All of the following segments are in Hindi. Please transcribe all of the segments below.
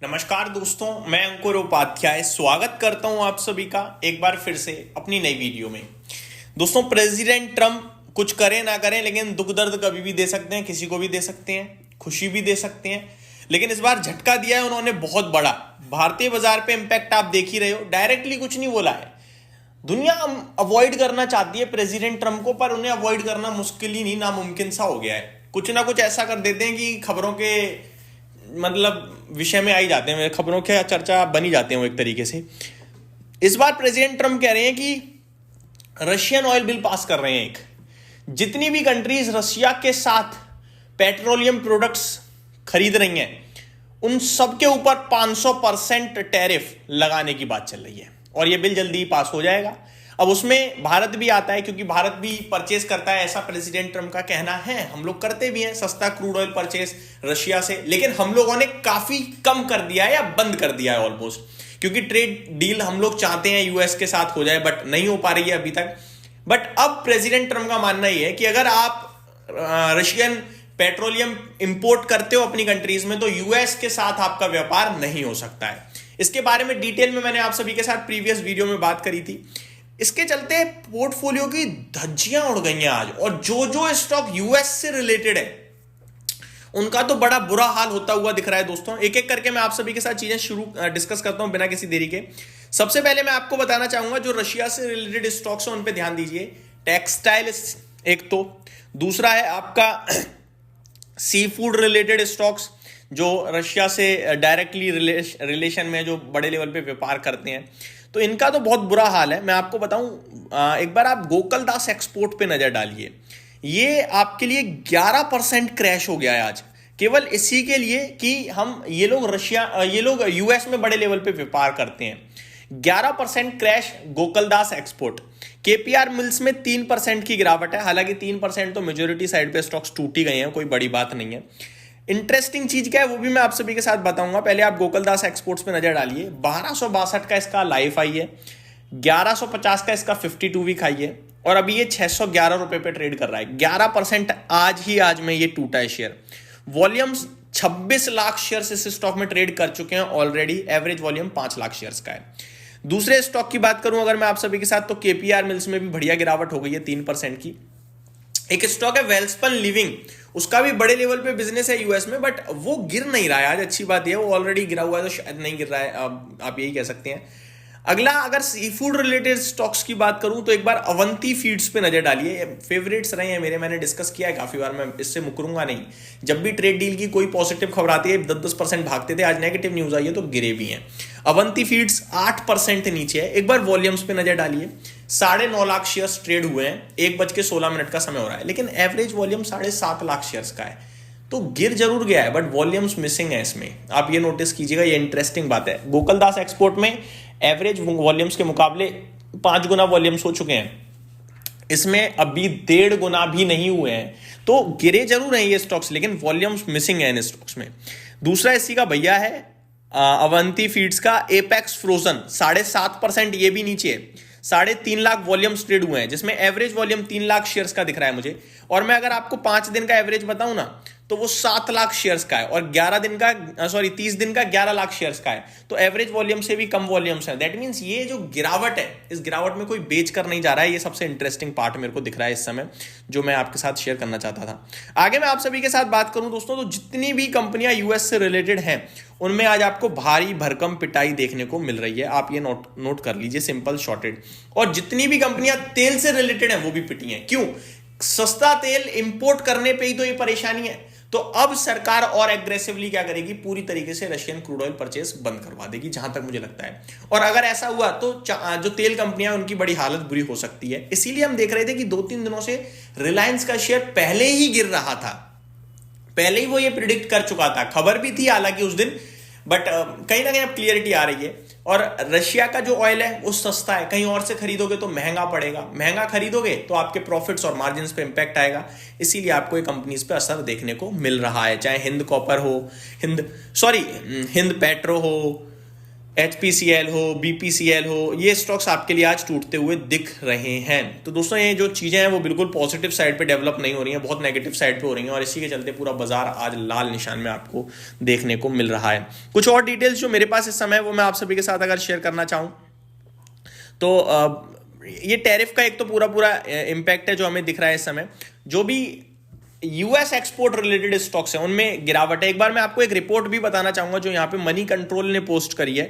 नमस्कार दोस्तों, मैं अंकुर उपाध्याय स्वागत करता हूं आप सभी का एक बार फिर से अपनी नई वीडियो में। दोस्तों, प्रेसिडेंट ट्रम्प कुछ करें ना करें, लेकिन दुख दर्द कभी भी दे सकते हैं, किसी को भी दे सकते हैं, खुशी भी दे सकते हैं। लेकिन इस बार झटका दिया है उन्होंने बहुत बड़ा। भारतीय बाजार पे इंपैक्ट आप देख ही रहे हो। डायरेक्टली कुछ नहीं बोला है। दुनिया अवॉइड करना चाहती है प्रेसिडेंट ट्रम्प को, पर उन्हें अवॉइड करना मुश्किल ही नहीं, नामुमकिन सा हो गया है। कुछ ना कुछ ऐसा कर देते हैं कि खबरों के विषय में आई जाते हैं, खबरों की चर्चा बनी जाते हैं वो एक तरीके से। इस बार प्रेसिडेंट ट्रम्प कह रहे हैं कि रशियन ऑयल बिल पास कर रहे हैं। एक जितनी भी कंट्रीज रशिया के साथ पेट्रोलियम प्रोडक्ट्स खरीद रही हैं, उन सब के ऊपर 500% टैरिफ लगाने की बात चल रही है और यह बिल जल्दी ही पास हो जाएगा। अब उसमें भारत भी आता है, क्योंकि भारत भी परचेस करता है, ऐसा प्रेसिडेंट ट्रम्प का कहना है। हम लोग करते भी हैं सस्ता क्रूड ऑयल परचेस रशिया से, लेकिन हम लोगों ने काफी कम कर दिया है या बंद कर दिया है ऑलमोस्ट, क्योंकि ट्रेड डील हम लोग चाहते हैं यूएस के साथ हो जाए, बट नहीं हो पा रही है अभी तक। बट अब प्रेसिडेंट ट्रम्प का मानना यह है कि अगर आप रशियन पेट्रोलियम इंपोर्ट करते हो अपनी कंट्रीज में, तो यूएस के साथ आपका व्यापार नहीं हो सकता है। इसके बारे में डिटेल में मैंने आप सभी के साथ प्रीवियस वीडियो में बात करी थी। इसके चलते पोर्टफोलियो की धज्जियां उड़ गई हैं आज, और जो जो स्टॉक यूएस से रिलेटेड है उनका तो बड़ा बुरा हाल होता हुआ दिख रहा है। दोस्तों, एक एक करके मैं आप सभी के साथ चीजें डिस्कस करता हूं बिना किसी देरी के। सबसे पहले मैं आपको बताना चाहूंगा, जो रशिया से रिलेटेड स्टॉक्स हैं उन पे ध्यान दीजिए। टेक्सटाइल एक, तो दूसरा है आपका सी फूड रिलेटेड स्टॉक्स, जो रशिया से डायरेक्टली रिलेशन में, जो बड़े लेवल पे व्यापार करते हैं, तो इनका तो बहुत बुरा हाल है। मैं आपको बताऊं, एक बार आप गोकुलदास एक्सपोर्ट पे नजर डालिए। ये आपके लिए 11% क्रैश हो गया है आज, केवल इसी के लिए कि ये लोग यूएस में बड़े लेवल पे व्यापार करते हैं। 11% crash Gokuldas export. KPR mills में 3% की गिरावट है। हालांकि 3% तो मेजोरिटी साइड पे स्टॉक्स टूट ही गए हैं, कोई बड़ी बात नहीं है। इंटरेस्टिंग चीज क्या है वो भी मैं आप सभी के साथ बताऊंगा। पहले आप गोकुलदास एक्सपोर्ट्स पे नजर डालिए। 1262 का इसका लाइफ हाई है, 1150 का इसका 52 वीक हाई है, और अभी ये 611 रुपए पे ट्रेड कर रहा है। 11% आज में ये टूटा है शेयर। वॉल्यूम्स 26 लाख शेयर इस स्टॉक में ट्रेड कर चुके हैं already. Average volume 5 lakh shares का है। दूसरे स्टॉक की बात करूं अगर मैं आप सभी के साथ, तो केपीआर मिल्स में भी बढ़िया गिरावट हो गई है 3% की। एक स्टॉक है वेल्सपन लिविंग, उसका भी बड़े लेवल पे बिजनेस है यूएस में, बट वो गिर नहीं रहा है आज। अच्छी बात है, वो ऑलरेडी गिरा हुआ है, तो शायद नहीं गिर रहा है, आप यही कह सकते हैं। अगला, अगर सी फूड रिलेटेड स्टॉक्स की बात करूं, तो एक बार अवंती फीड्स पे नजर डालिए। फेवरेट्स रहे हैं मेरे, मैंने डिस्कस किया है काफी बार, मैं इससे मुकरूंगा नहीं। जब भी ट्रेड डील की कोई पॉजिटिव खबर आती है 10-10% भागते थे, आज नेगेटिव न्यूज आई है तो गिरे भी हैं। अवंती फीड्स 8% नीचे है। एक बार वॉल्यूम्स पे नजर डालिए। 9.5 लाख शेयर्स ट्रेड हुए हैं, 1:16 का समय हो रहा है, लेकिन एवरेज वॉल्यूम 7.5 लाख शेयर्स का है। तो गिर जरूर गया है, बट वॉल्यूम्स मिसिंग है इसमें, आप ये नोटिस कीजिएगा। ये इंटरेस्टिंग बात है। गोकुलदास एक्सपोर्ट में एवरेज वॉल्यूम्स के मुकाबले 5 गुना वॉल्यूम्स हो चुके हैं, इसमें अभी 1.5 गुना भी नहीं हुए हैं। तो गिरे जरूर हैं ये स्टॉक्स, लेकिन वॉल्यूम्स मिसिंग है इन स्टॉक्स में। दूसरा इसी का भैया है अवंती फीड्स का एपेक्स फ्रोजन, 7.5%, ये भी नीचे है। 3.5 लाख वॉल्यूम्स ट्रेड हुए हैं, जिसमें एवरेज वॉल्यूम 3 लाख शेयर्स का दिख रहा है मुझे। और मैं अगर आपको 5 दिन का एवरेज बताऊं ना, तो वो 7 लाख शेयर्स का है, और 30 दिन का 11 लाख शेयर्स का है। तो एवरेज वॉल्यूम से भी कम वॉल्यूम्स है। दैट मींस ये जो गिरावट है, इस गिरावट में कोई बेच कर नहीं जा रहा है। ये सबसे इंटरेस्टिंग पार्ट मेरे को दिख रहा है इस समय, जो मैं आपके साथ शेयर करना चाहता था। आगे मैं आप सभी के साथ बात करूं दोस्तों, तो जितनी भी कंपनियां यूएस से रिलेटेड हैं, उनमें आज आपको भारी भरकम पिटाई देखने को मिल रही है। आप ये नोट कर लीजिए, सिंपल शॉर्टेड। और जितनी भी कंपनियां तेल से रिलेटेड हैं, वो भी पिटी हैं। क्यों? सस्ता तेल इंपोर्ट करने पे ही तो ये परेशानी है। तो अब सरकार और एग्रेसिवली क्या करेगी, पूरी तरीके से रशियन क्रूड ऑयल परचेस बंद करवा देगी, जहां तक मुझे लगता है। और अगर ऐसा हुआ तो जो तेल कंपनियां, उनकी बड़ी हालत बुरी हो सकती है। इसीलिए हम देख रहे थे कि 2-3 दिनों से रिलायंस का शेयर पहले ही गिर रहा था। पहले ही वो ये प्रिडिक्ट कर चुका था, खबर भी थी हालांकि उस दिन, बट कहीं ना कहीं अब क्लियरिटी आ रही है। और रशिया का जो ऑयल है वो सस्ता है, कहीं और से खरीदोगे तो महंगा पड़ेगा, महंगा खरीदोगे तो आपके प्रॉफिट्स और मार्जिन्स पे इंपैक्ट आएगा। इसीलिए आपको ये कंपनीज पे असर देखने को मिल रहा है, चाहे हिंद कॉपर हो, हिंद पेट्रो हो, HPCL हो, BPCL हो, ये स्टॉक्स आपके लिए आज टूटते हुए दिख रहे हैं। तो दोस्तों ये जो चीजें हैं वो बिल्कुल पॉजिटिव साइड पे डेवलप नहीं हो रही हैं, बहुत नेगेटिव साइड पे हो रही हैं, और इसी के चलते पूरा बाजार आज लाल निशान में आपको देखने को मिल रहा है। कुछ और डिटेल्स जो मेरे पास इस समय वो मैं आप सभी के साथ अगर शेयर करना चाहूँ तो ये टैरिफ का एक तो पूरा पूरा इम्पैक्ट है जो हमें दिख रहा है इस समय। जो भी यूएस एक्सपोर्ट रिलेटेड स्टॉक्स हैं उनमें गिरावट है। एक बार मैं आपको एक रिपोर्ट भी बताना चाहूंगा जो यहाँ पे मनी कंट्रोल ने पोस्ट करी है।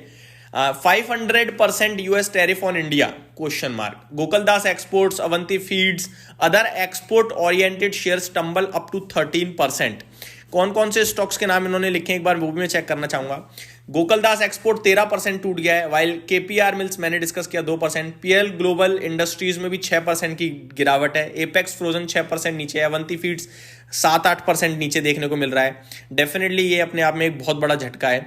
500% US tariff on India question mark. Gokuldas exports, Avanti feeds, other export oriented shares tumble up to 13%। कौन कौन से स्टॉक्स के नाम इन्होंने लिखे हैं एक बार वो भी मैं चेक करना चाहूंगा। गोकुलदास एक्सपोर्ट 13% टूट गया है, वाइल केपीआर मिल्स मैंने डिस्कस किया 2%, पीएल ग्लोबल इंडस्ट्रीज में भी 6% की गिरावट है, एपेक्स फ्रोजन 6% नीचे है, अवंती फीड्स 7-8% नीचे देखने को मिल रहा है। डेफिनेटली ये अपने आप में एक बहुत बड़ा झटका है।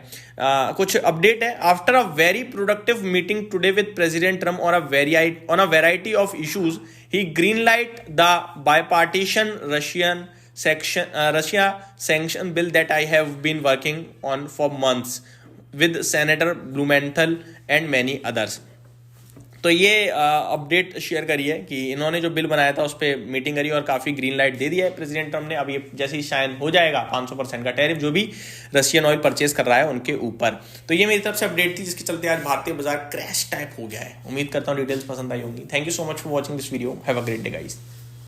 कुछ अपडेट है। After a very productive meeting today with president Trump on a variety of issues he green light the bipartisan Russia sanction bill that I have been working on for months with Senator Blumenthal and many others। तो ये अपडेट शेयर करी है कि इन्होंने जो बिल बनाया था उस पर मीटिंग करी और काफ़ी ग्रीन लाइट दे दिया है प्रेसिडेंट ट्रम्प ने। अब ये जैसे ही शायद हो जाएगा 500% का टैरिफ जो भी रशियन ऑयल परचेज कर रहा है उनके ऊपर। तो ये मेरी तरफ से अपडेट थी जिसके चलते आज भारतीय बाजार क्रैश टाइप हो गया है। उम्मीद करता हूँ डिटेल्स पसंद आई होंगी। Thank you so much for watching this video. Have a great day guys.